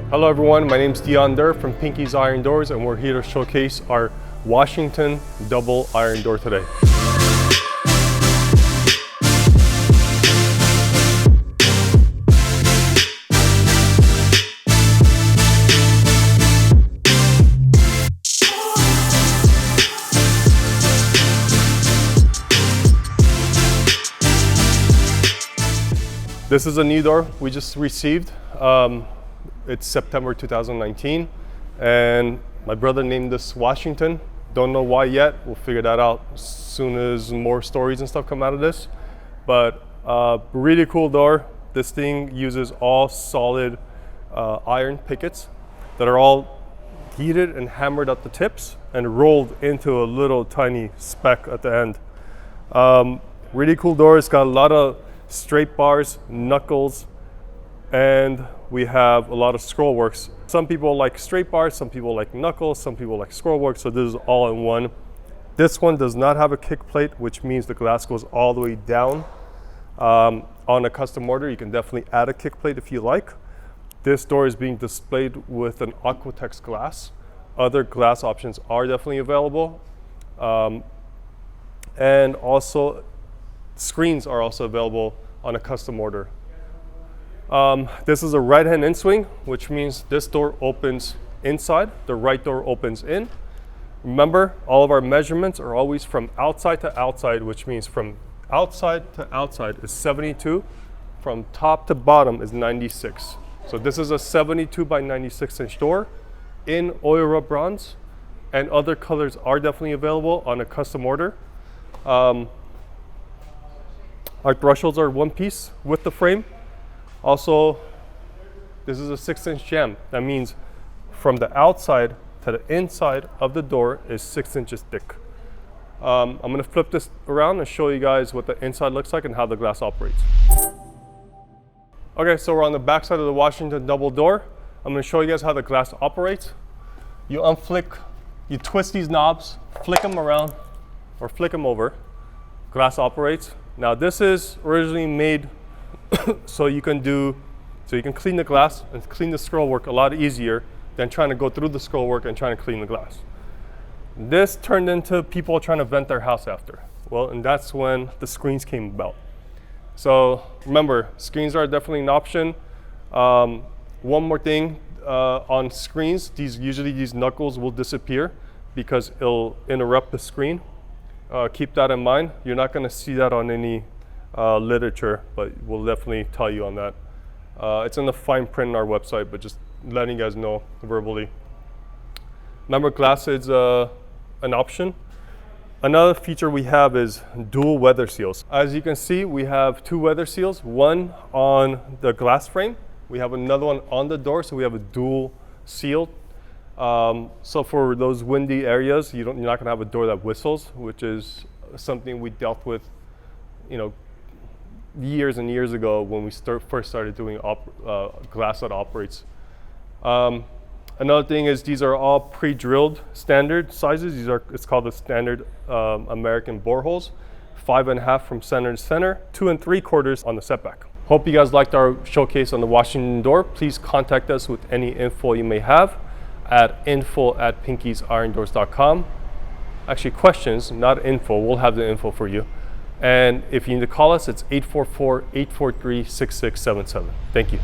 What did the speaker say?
Hello everyone, my name is Dion Durr from Pinky's Iron Doors, and we're here to showcase our Washington double iron door today. This is a new door we just received. It's September 2019, and my brother named this Washington. Don't know why yet. We'll figure that out as soon as more stories and stuff come out of this. But really cool door. This thing uses all solid iron pickets that are all heated and hammered at the tips and rolled into a little tiny speck at the end. Really cool door. It's got a lot of straight bars, knuckles, and we have a lot of scroll works. Some people like straight bars, some people like knuckles, some people like scroll work, so this is all in one. This one does not have a kick plate, which means the glass goes all the way down. On a custom order, you can definitely add a kick plate if you like. This door is being displayed with an Aquatex glass. Other glass options are definitely available. And also, screens are also available on a custom order. This is a right hand in swing, which means this door opens inside, the right door opens in. Remember, all of our measurements are always from outside to outside, which means from outside to outside is 72, from top to bottom is 96. So this is a 72 by 96 inch door in oil rub bronze, and other colors are definitely available on a custom order. Our thresholds are one piece with the frame. Also, this is a 6-inch jamb. That means from the outside to the inside of the door is 6 inches thick. I'm gonna flip this around and show you guys what the inside looks like and how the glass operates. Okay, so we're on the back side of the Washington double door. I'm gonna show you guys how the glass operates. You unflick, you twist these knobs, flick them around, or flick them over. Glass operates. Now this is originally made so you can clean the glass and clean the scroll work a lot easier than trying to go through the scroll work and trying to clean the glass. This turned into people trying to vent their house after. Well, and that's when the screens came about. So remember, screens are definitely an option. One more thing, on screens, usually these knuckles will disappear because it'll interrupt the screen. Keep that in mind. You're not going to see that on any literature, but we'll definitely tell you on that. It's in the fine print on our website, but just letting you guys know verbally. Remember, glass is an option. Another feature we have is dual weather seals. As you can see, we have two weather seals, one on the glass frame. We have another one on the door, so we have a dual seal. So for those windy areas, you're not gonna have a door that whistles, which is something we dealt with, years and years ago when we first started doing glass that operates. Another thing is these are all pre-drilled standard sizes. It's called the standard American boreholes, 5.5 from center to center, 2 3/4 on the setback. Hope you guys liked our showcase on the Washington door. Please contact us with any info you may have at info@pinkysirondoors.com. Actually, questions, not info. We'll have the info for you. And if you need to call us, it's 844-843-6677. Thank you.